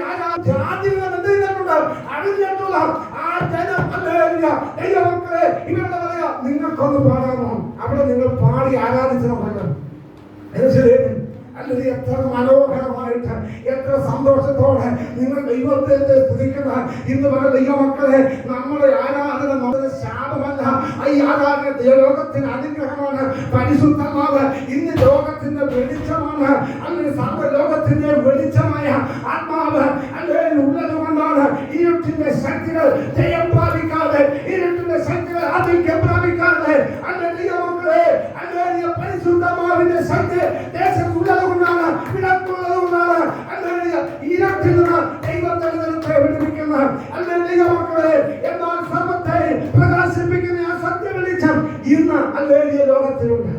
A: ജാതികൾ എന്ത് ചെയ്തിട്ടുണ്ട്, അറിഞ്ഞിട്ടുള്ള ആ ജനം അല്ലേലിയ ദൈവമക്കളെ ഇവരുടെ പറയാ, നിങ്ങൾക്കൊന്ന് പാടാമോ? അവിടെ നിങ്ങൾ പാടി ആരാധിച്ചത് അല്ലെങ്കിൽ എത്ര മനോഹരമായിട്ട് എത്ര സന്തോഷത്തോടെ നിങ്ങൾ ദൈവത്തെ സ്തുതിക്കുന്ന ഇന്ന് പല ദൈവമക്കളെ നമ്മുടെ ആരാധന നമ്മുടെ ശാപമല്ല, ഈ ആരാധന ലോകത്തിന് അനുഗ്രഹമാണ്. പരിശുദ്ധമാവ് ഇന്ന് ലോകത്തിന്റെ വെളിച്ചമാണ്. അങ്ങനെ സർവ്വലോകത്തിന്റെ വെളിച്ചമായ ആത്മാവ് അല്ലെങ്കിൽ ഉള്ളത് കൊണ്ടാണ് ഇരുട്ടിന്റെ ശക്തികൾ ജയം പ്രാപിക്കാതെ, ഇരുട്ടിന്റെ ശക്തികൾ ആധിക്യം പ്രാപിക്കാതെ ദൈവമക്കളെ അല്ലെങ്കിൽ പരിശുദ്ധമാവിന്റെ ശക്തി ദേശത്തുള്ളത് കൊണ്ടാണ്, വിടക്കുള്ളത് കൊണ്ടാണ് ഇരുട്ടിൽ നിന്ന് ദൈവത്തെ വിടുവിക്കുന്ന അല്ലെങ്കിൽ ദൈവമക്കളെ എന്നാൽ സർവത്തെ പ്രകാശിപ്പിക്കുന്ന ആ സത്യ വെളിച്ചം ഇന്ന് അല്ലെങ്കിൽ ലോകത്തിലുണ്ട്.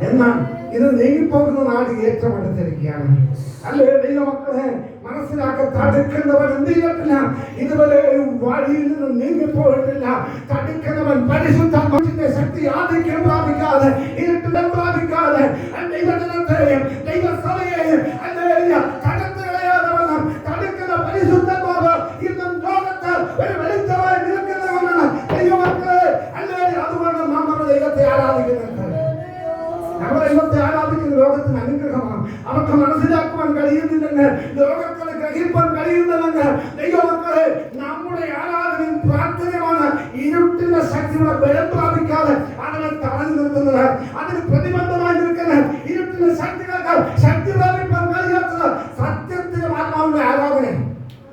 A: എന്നാൽ ഇത് നീങ്ങിപ്പോകുന്ന നാട് ഏറ്റവും അടുത്തിരിക്കുകയാണ്. അല്ലേ ദൈവമക്കളെ മനസ്സിലാക്കാൻ തടുക്കുന്നവൻ എന്ത് ചെയ്തിട്ടില്ല, ഇതുവരെ വഴിയിൽ നിന്ന് നീങ്ങിപ്പോയിട്ടില്ല. തടുക്കുന്നവൻ പരിശുദ്ധ ശക്തി ആധിക്യം പ്രാപിക്കാതെ, ഇരുട്ടിടം പ്രാപിക്കാതെ ദൈവജനത്തെയും ദൈവസഭയെയും കടന്നു കളയാതെ വണ്ണം തടുക്കുന്ന പരിശുദ്ധമാവ് ഇന്നും ലോകത്ത് ഒരു വെളിച്ചമായി നിൽക്കുന്നവനാണ് ദൈവമക്കളെ. അല്ലേ അതുകൊണ്ട് നമ്മുടെ ദൈവത്തെ ആരാധിക്കുന്നുണ്ട്. നമ്മുടെ ദൈവത്തെ ആരാധിക്കുന്ന ലോകത്തിന് അനുഗ്രഹമാണ്. അവർക്ക് മനസ്സിലാക്കുവാൻ കഴിയുന്നില്ലെന്ന്, ലോകത്തിന് ഗ്രഹിപ്പാൻ കഴിയുന്നില്ലെന്ന് ദൈവമക്കളെ നമ്മുടെ ആരാധനയും പ്രാർത്ഥനയുമാണ് ഇരുട്ടിന്റെ ശക്തിയുടെ ബലം പ്രാപിക്കാതെ അതിനെ തടഞ്ഞു നിർത്തുന്നത്, അതിന് പ്രതിബന്ധമായി നിൽക്കുന്നത്. ഇരുട്ടിന്റെ ശക്തികൾക്ക് ശക്തി പ്രാപിക്കാൻ കഴിയാത്തത് സത്യത്തിലും ആത്മാവിന്റെ ആരാധന.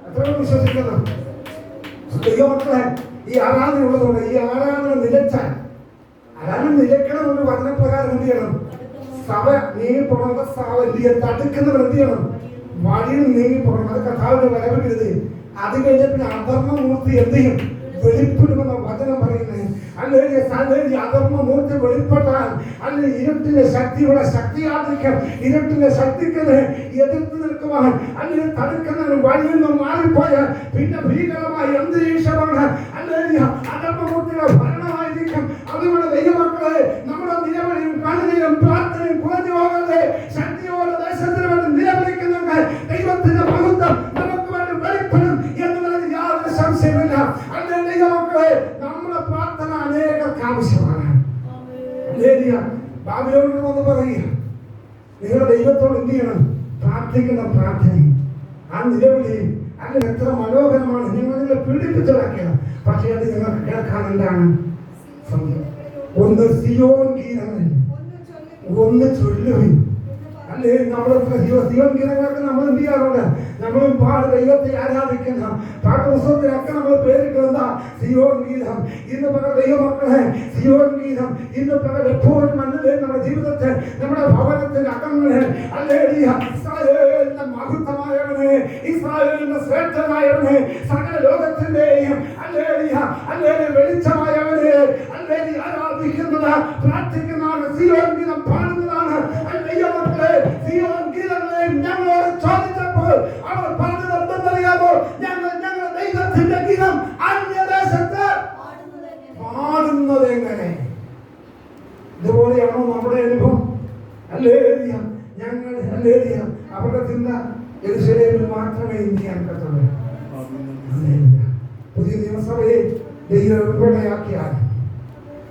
A: എത്ര വിശ്വസിക്കുന്നു ദൈവമക്കളെ? ഈ ആരാധന ഉള്ളതുകൊണ്ട് ഈ ആരാധന നിലച്ചാൽ ആരാധന നിലയ്ക്കണമെന്ന് വചനപ്രകാരം എന്ത് ചെയ്യണം? സഭ നീങ്ങിപ്പോകണം. സഭ തടുക്കുന്നവർ എന്ത് ചെയ്യണം? വഴിയിൽ നീങ്ങിപ്പോകണം. അത് കർത്താവിന്റെ വരവിരുത്. അത് കഴിഞ്ഞ പിന്നെ അധർമ്മമൂർത്തി എന്ത് ചെയ്യും? വെളിപ്പെടുമെന്ന വചനം പറയുന്നത്. അല്ലെങ്കിൽ അധർമ്മമൂർത്തി വെളിപ്പെട്ടാൽ അല്ലെങ്കിൽ ഇരുട്ടിന്റെ ശക്തിയുടെ ശക്തിയാതിരിക്കും. ഇരുട്ടിന്റെ ശക്തിക്ക് എതിർത്ത് നിൽക്കുവാൻ അല്ലെങ്കിൽ തടുക്കുന്നതിന് വഴിയിൽ നിന്ന് മാറിപ്പോയാൽ പിന്നെ ഭീകരമായ അന്തരീക്ഷമാണ് അല്ലെങ്കിൽ അധർമ്മമൂർത്തിയുടെ ഭരണമായിരിക്കും. അതുകൊണ്ട് ദൈവമക്കളെ നമ്മുടെ നിലവിളിയും കണ്ണുനീരും പ്രാർത്ഥനയും കുറഞ്ഞു പോകാതെ ശക്തിയോടെ ദേശത്തിന് വേണ്ടി നിലവിളിക്കുന്നുണ്ട്. ദൈവത്തിന്റെ മഹത്വം നമുക്ക് വേണ്ടി വെളിപ്പെടും എന്നുള്ളതിന് യാതൊരു സംശയമില്ല. അങ്ങനെ ദൈവമക്കളെ നമ്മുടെ പ്രാർത്ഥന അനേകർക്ക് ആവശ്യമാണ്. ബാബിലോണിൽ വന്ന് പറയുക, നിങ്ങളുടെ ദൈവത്തോട് എന്ത് ചെയ്യണം? പ്രാർത്ഥിക്കുന്ന പ്രാർത്ഥന, ആ നിലവിളി അങ്ങനെ എത്ര മനോഹരമാണ്. നിങ്ങളെ പീഡിപ്പിച്ചതാക്കിയ, പക്ഷേ അത് നിങ്ങൾക്ക് കേൾക്കാൻ എന്താണ്? ഒന്ന് സിയോൻ ഗീതങ്ങൾ ഒന്ന് ചൊല്ലുവിൻ. അല്ലേ നമ്മുടെ സിയോൻ ഗീതങ്ങളൊക്കെ നമ്മൾ എന്ത് ചെയ്യാറുണ്ട്? നമ്മളും ദൈവത്തെ ആരാധിക്കുന്ന പാഠപുസ്തകത്തിലൊക്കെ നമ്മൾ പേരിട്ടുന്ന സിയോൻ ഗീതം. ഇന്ന് പല ദൈവമക്കളെ സിയോൻ ഗീതം ഇന്ന് പല എപ്പോഴും മണ്ണിലെ നമ്മുടെ ജീവിതത്തെ നമ്മുടെ ഭവനത്തിന്റെ അകങ്ങളിൽ അല്ലേ ഇസ്രായേലിന്റെ മഹത്വമായവനെ, ഇസ്രായേലിന്റെ ശ്രേഷ്ഠനായവനെ, സകല ലോകത്തിന്റെയും അല്ലേ വെളിച്ചമായവനെ അല്ലേ ആരാധിക്കുന്നത് പ്രാർത്ഥിക്കുന്നതാണ്. സിയോൻ ഗീതം പാടുന്നതാണ്. ദൈവമക്കളെ സിയോൻ ഗീതങ്ങളെ ഞങ്ങളോട് ചോദിച്ചപ്പോൾ അവർ പറഞ്ഞത് എന്തെന്നറിയാമോ? ഞങ്ങളുടെ ദൈവത്തിന്റെ ഗീതം അന്യദേശത്ത് പാടുന്നത് എങ്ങനെ? ഇതുപോലെയാണോ നമ്മുടെ അനുഭവം? ഞങ്ങൾ അവരുടെ ചിന്ത യെരൂശലേമിൽ മാത്രമേ ചെയ്യാൻ പറ്റുള്ളൂ. പുതിയ നിയമസഭയെ ദൈവം ഉൾപ്പെടെയാക്കിയാൽ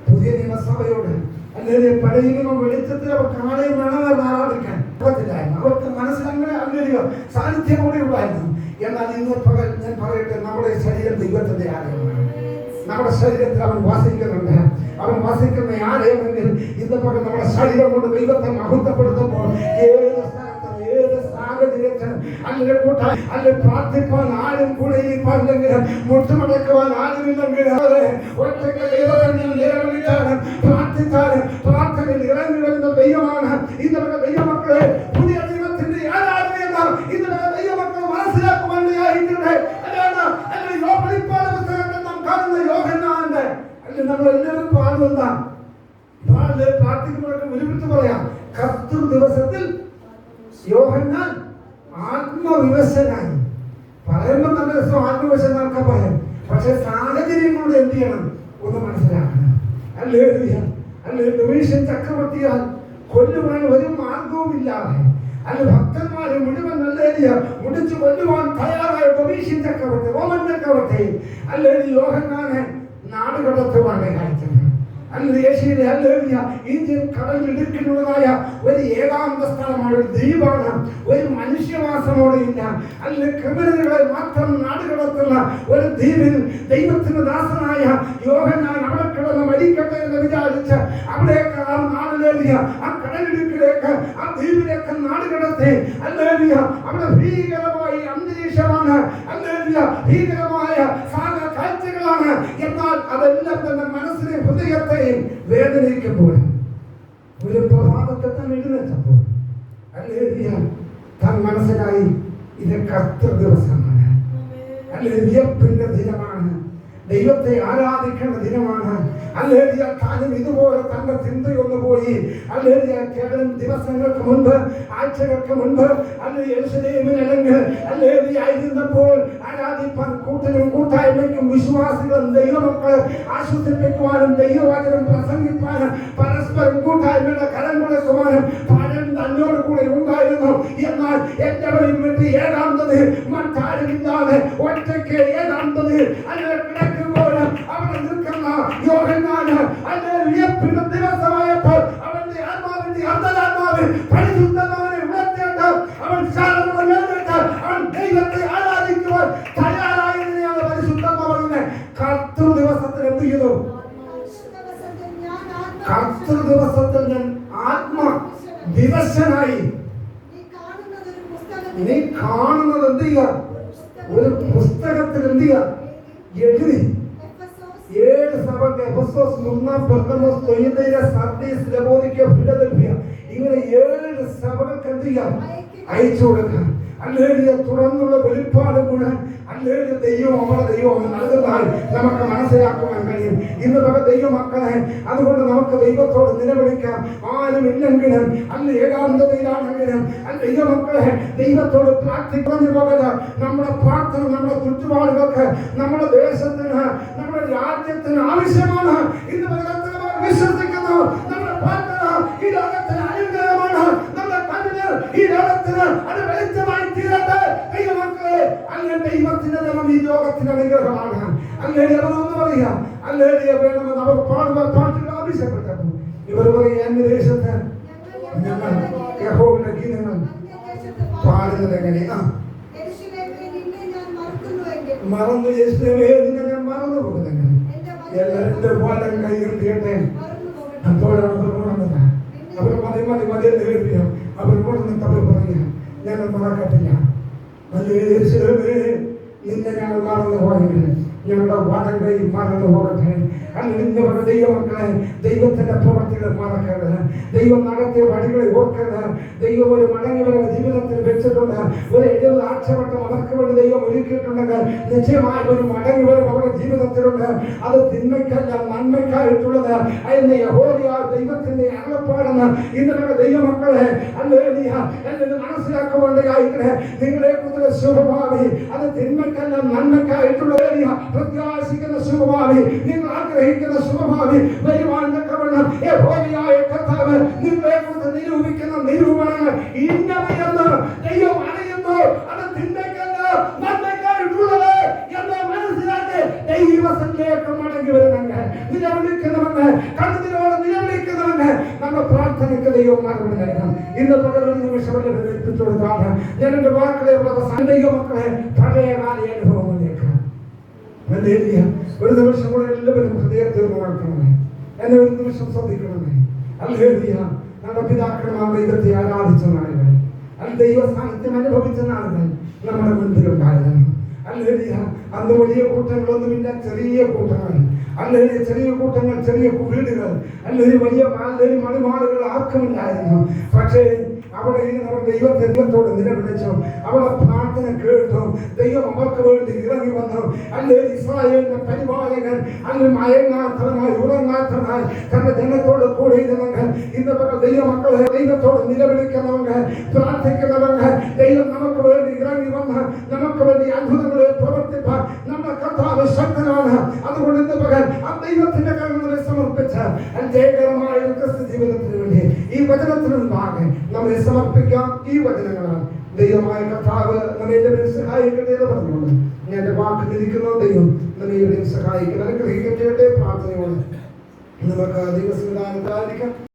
A: പുതിയ നിയമസഭയോട് അല്ലെങ്കിൽ പഴയ നിയമം വെളിച്ചത്തിൽ അവർക്ക് ആളെയും വേണമെന്ന് ആരാധിക്കാൻ പറ്റില്ലായിരുന്നു. അവർക്ക് മനസ്സിലങ്ങനെ അങ്ങനെ സാന്നിധ്യം കൂടി ഉണ്ടായിരുന്നു. എന്നാൽ ഇന്ന് പകൽ ഞാൻ പറയട്ടെ, നമ്മുടെ ശരീരം ദൈവത്തിന്റെ ആലയമാണ്. നമ്മുടെ ശരീരത്തിൽ അവൻ വാസിക്കുന്നുണ്ട്. അവൻ വാസിക്കുന്ന ആലയമെങ്കിൽ ഇന്ന് പകൽ നമ്മുടെ ശരീരം കൊണ്ട് ദൈവത്തെ മഹത്വപ്പെടുത്തുമ്പോൾ ഏത് സ്ഥലത്തും ഏത് സാഹചര്യത്തിലും അല്ലെങ്കിൽ കൂട്ടാൻ അല്ലെങ്കിൽ പ്രാർത്ഥിപ്പാൻ ആരും കൂടെ ഇരിപ്പാനില്ലെങ്കിലും മുട്ടുമടക്കുവാൻ ആരുമില്ലെങ്കിലും ഒറ്റയ്ക്ക് ദൈവത്തിൽ നിലവിളിച്ചാലും പ്രാർത്ഥിച്ചാലും പ്രാർത്ഥനയിൽ ഇറങ്ങി വരുന്ന ദൈവമാണ്. ഇന്നലെ ദൈവമക്കളെ പുതിയ ദൈവത്തിന്റെ ആരാധനയെന്ന ഇന്നലെ ദൈവമക്കൾ മനസ്സിലാക്കുവാൻ കാണുന്ന യോഹന്നാന്റെ അല്ലെങ്കിൽ നമ്മൾ എല്ലാവരും പാടുന്ന പ്രാർത്ഥിക്കുമ്പോഴൊക്കെ ഒരുമിച്ച് പറയാം, കർത്തൃ ദിവസത്തിൽ യോഹന്നാൻ ആത്മവിവശനായി. പറയുമ്പോൾ നല്ല രസം ആത്മവിവശനൊക്കെ പറയും. പക്ഷെ സാഹചര്യങ്ങളോട് എന്ത് ചെയ്യണം ഒന്ന് മനസ്സിലാക്കണം. അല്ലേ ഡൊമീഷ്യൻ ചക്രവർത്തിയാൽ കൊല്ലുവാൻ ഒരു മാർഗവും ഇല്ലാതെ അല്ല ഭക്തന്മാരെ മുഴുവൻ മുടിച്ചു കൊല്ലുവാൻ തയ്യാറായ ഡൊമീഷ്യൻ ചക്രവർത്തി, റോമൻ ചക്രവർത്തി യോഹന്നാനെ നാട് കടത്തുവാൻ കാണിച്ചത്. ഇന്ത്യൻ കടലിൽ ഇടുക്കിനുള്ളതായ ഒരു ഏകാന്ത സ്ഥലമാണ്, ഒരു ദ്വീപാണ്, ഒരു മനുഷ്യവാസമോടെ ഇല്ല. അല്ലെങ്കിൽ ക്രിമിനലുകളെ മാത്രം നാടുകടത്തുന്ന ഒരു ദ്വീപിൽ ദൈവത്തിന്റെ ദാസനായ യോഹന്നാൻ അവിടെ കിടന്ന് മരിക്കട്ടെ എന്ന് വിചാരിച്ച് അവിടേക്ക് ആ നാടിലേക്ക്, ആ കടലിടുക്കിലേക്ക്, ആ ദ്വീപിലേക്ക് നാടുകടത്തി. അവിടെ ഭീകരമായ അന്തരീക്ഷമാണ്, ഭീകരമായ കാഴ്ചകളാണ്. എന്നാൽ അതെല്ലാം തന്നെ മനസ്സിനെ ഹൃദയത്തെയും വേദനിക്കുമ്പോൾ ഒരു പ്രഭാതത്തെ താൻ എഴുന്നേറ്റപ്പോൾ താൻ മനസ്സിലായി ഇത് കർത്തൃ ദിവസമാണ്, വിയപ്പിന്റെ ദിനമാണ്, ദൈവത്തെ ആരാധിക്കേണ്ട ദിനമാണ്. താനും ഇതുപോലെ തന്റെ ചിന്തയൊന്നു പോയി. കേവലം ദിവസങ്ങൾക്ക് മുൻപ്, ആഴ്ചകൾക്ക് മുൻപ് ആയിരുന്നപ്പോൾ ആരാധിപ്പാൻ കൂട്ടനും കൂട്ടായ്മയ്ക്കും വിശ്വാസികളും ദൈവമക്കളെ ആശ്വസിപ്പിക്കുവാനും ദൈവവചനം പ്രസംഗിപ്പാനും പരസ്പരം കൂട്ടായ്മയുടെ കരം കൊടുക്കുവാനും പലരും തന്നോട് കൂടെ ഉണ്ടായിരുന്നു. എന്നാൽ എല്ലാവരെയും വിട്ട് ഏകാന്തത്, മറ്റാരുമില്ലാതെ ഒറ്റയ്ക്ക് ഏകാന്തത് അവിടെ നിൽക്കുന്ന യോഹന്നാന് വിയപ്പിന്റെ ദിവസമായപ്പോൾ അവന്റെ ആത്മാവിന്റെ അന്തരാത്മാവിൽ പരിശുദ്ധമാവനെ ഉയർത്തിയിട്ട് അവൻ അവൻ ദൈവത്തെ ആരാധിക്കുവാൻ തയ്യാറായതിനെയാണ് പരിശുദ്ധമാവുന്നത്. കർത്തൃ ദിവസത്തിൽ എന്ത് ചെയ്തു? കർത്തൃ ദിവസത്തിൽ ഞാൻ ആത്മവിവശനായി. നീ കാണുന്നത് എന്ത് ചെയ്യുക? ഒരു പുസ്തകത്തിൽ എന്ത് ചെയ്യുക? എഴുതി. 7 സഭകൾ, എഫെസോസ്, സ്മുർന, പെർഗമോസ്, തുയതൈര, സാർദീസ്, ലവോദിക്ക, ഫിലദൽഫിയ, ഇങ്ങനെ 7 സഭകൾക്ക് എന്ത് ചെയ്യാം? അയച്ചു കൊടുക്കാം. തുറന്നുള്ള വെളിപ്പാട് മുഴുവൻ ദൈവം അവരുടെ ദൈവം നൽകുന്നതായി നമുക്ക് മനസ്സിലാക്കുവാൻ കഴിയും. ഇന്ന് പല ദൈവമക്കളെ, അതുകൊണ്ട് നമുക്ക് ദൈവത്തോട് നിലവിളിക്കാം. ആരും ഇല്ലെങ്കിലും ഏകാന്തതയിലാണെങ്കിലും ദൈവമക്കളെ ദൈവത്തോട് പ്രാർത്ഥിക്കുന്നു പോകരുത്. നമ്മുടെ പ്രാർത്ഥന നമ്മുടെ ചുറ്റുപാടുകൾക്ക്, നമ്മുടെ ദേശത്തിന്, നമ്മുടെ രാജ്യത്തിന് ആവശ്യമാണ്. ഇന്ന് വിശ്വസിക്കുന്നു നമ്മുടെ പ്രാർത്ഥന ഈ ലോകത്തിന് അനുഗ്രഹമാണ്. നമ്മുടെ കണ്ണിന് ഈ ലോകത്തിന് അത് വെളിച്ചമായി തീരട്ടെ. ദൈവമക്കളെ, അങ്ങനെ ദൈവത്തിന്റെ നാമം ഈ ലോകത്തിന് അനുഗ്രഹമാണ്. അങ്ങനെ അവരൊന്ന് പറയാം, അല്ലേലിയ വേണമെന്ന് അവർ പാട്ടുകൾ ആവശ്യപ്പെട്ടു. ഇവർ പറയും, എന്റെ ദേശത്ത് ഞങ്ങൾ യഹോവയുടെ ഗീതങ്ങൾ പാടുന്നത് എങ്ങനെയാ? മറന്നു യേശുവേ, നിന്നെ ഞാൻ മറന്നു പോകുന്നെങ്കിൽ എന്റെ പോലം കൈയിട്ടെ. അപ്പോഴാണ് അവർ മതി കേൾപ്പിയ അവർ കൊണ്ടുവന്നിട്ട് അവർ പറയുക, ഞങ്ങൾ മറക്കത്തില്ല. നിന്നെ ഞങ്ങൾ മറന്നു പോയെങ്കിൽ ഞങ്ങളുടെ വടം കൈ മറന്നു പോകട്ടെ. അല്ലെങ്കിൽ ദൈവമക്കളെ, ദൈവത്തിന്റെ പ്രവർത്തികൾ മറക്കരുത്. ദൈവം നടത്തിയ വഴികളെ ഓർക്കരുത്. ദൈവം ഒരു മടങ്ങിവരുടെ ജീവിതത്തിൽ വെച്ചിട്ടുണ്ട്. ഒരു 70 ആഴ്ചവട്ടം അവർക്ക് വേണ്ടി ദൈവം ഒരുക്കിയിട്ടുണ്ടെങ്കിൽ നിശ്ചയമായ ഒരു മടങ്ങിവരും അവരുടെ ജീവിതത്തിലുണ്ട്. അത് തിന്മയ്ക്കല്ല, നന്മയ്ക്കായിട്ടുള്ളത്. അതിന്റെ യഹോവയായ ദൈവത്തിന്റെ അരുളപ്പാടെന്ന് ഇന്നലെ ദൈവമക്കളെ എന്നത് മനസ്സിലാക്കുവാണ്ടായിട്ട് നിങ്ങളെ കുറിച്ചുള്ള ശുഭഭാവി അത് തിന്മയ്ക്കല്ല, നന്മയ്ക്കായിട്ടുള്ളത്. പ്രത്യാശിക്കുന്ന ശുഭഭാവി, നിങ്ങൾ ആഗ്രഹിക്കുന്ന ശുഭഭാവി വരുവാൻ തക്കവണ്ണം യഹോവയായ കർത്താവ് നിങ്ങളെ കുറിച്ച് നിരൂപിക്കുന്ന നിരൂപണങ്ങൾ ഇന്നവയെന്ന് ദൈവം അറിയുന്നു. അത് തിന്മയ്ക്കല്ല, നന്മയ്ക്കായിട്ടുള്ളത് എന്ന് മനസ്സിലാക്കി ദൈവസന്നിധിയിലേക്ക് മടങ്ങി വരുന്നുണ്ട്. നിലവിളിക്കുന്നവന്, കണ്ണുനീരോടെ നിലവിളിക്കുന്നവന് നമ്മുടെ പ്രാർത്ഥനയ്ക്ക് ദൈവം മറുപടി നൽകണം. ഇന്ന് പകൽ ഒരു നിമിഷം എത്തിച്ചു കൊടുത്താണ് ഞാൻ എന്റെ വാക്കുകളെ ദൈവമക്കളെ പഴയകാല അനുഭവങ്ങളിലേക്ക് ഒരു നിമിഷം കൂടെ എല്ലാവരും ഹൃദയത്തിൽ നോക്കണമേ, എന്നെ ഒരു നിമിഷം ശ്രദ്ധിക്കണമേ. നമ്മുടെ പിതാക്കളാണ് ദൈവത്തെ ആരാധിച്ച നാളുകൾ, ദൈവ സാന്നിധ്യം അനുഭവിച്ച നാളുകൾ നമ്മുടെ മുൻപിലുണ്ടായിരുന്നു. അന്ന് വലിയ കൂട്ടങ്ങളൊന്നുമില്ല, ചെറിയ കൂട്ടങ്ങൾ. ചെറിയ കൂട്ടങ്ങൾ, ചെറിയ വീടുകൾ, വലിയ മണിമാളുകൾ ആർക്കുമില്ലായിരുന്നു. പക്ഷേ അവിടെ ദൈവത്തോട് നിലവിളിച്ചു. അവളെ പ്രാർത്ഥന കേട്ടു. ദൈവം അവർക്ക് വേണ്ടി ഇറങ്ങി വന്നു. ഇസ്രായേലിന്റെ പരിപാലകൻ മയങ്ങാത്തവനായി, ഉറങ്ങാത്തവനായി തന്റെ ജനത്തോട് കൂടെ ഇരുന്നെങ്കിൽ ഇന്ന് ദൈവമക്കളെ ദൈവത്തോട് നിലവിളിക്കുന്നവങ്ങൾ, പ്രാർത്ഥിക്കുന്നവങ്ങൾ ദൈവം നമുക്ക് വേണ്ടി ഇറങ്ങി വന്ന് നമുക്ക് വേണ്ടി അത്ഭുതങ്ങളെ പ്രവർത്തിപ്പാൻ നമ്മുടെ കർത്താവ് ശക്തനാണ്. അതുകൊണ്ട് ഇന്ന് പകൽ ആ ദൈവത്തിന്റെ കരങ്ങളെ സമർപ്പിച്ച് ജയകരമായ ക്രിസ്തു ജീവിതത്തിന് വേണ്ടി ഈ വചനത്തിനുണ്ടാകെ നമ്മളെ സമർപ്പിക്കാം. ഈ വചനങ്ങളാണ് ദൈവമായ കർത്താവ് നമ്മെ സഹായിക്കട്ടെ എന്ന് പറഞ്ഞുകൊണ്ട് ഞാൻ എന്റെ വാക്ക് തിരിക്കുന്ന ദൈവം നമ്മെ സഹായിക്കും. അനുഗ്രഹിക്കട്ടെ. പ്രാർത്ഥനയോട് നമുക്ക് ദൈവസന്നിധാനത്തിലായിരിക്കാം.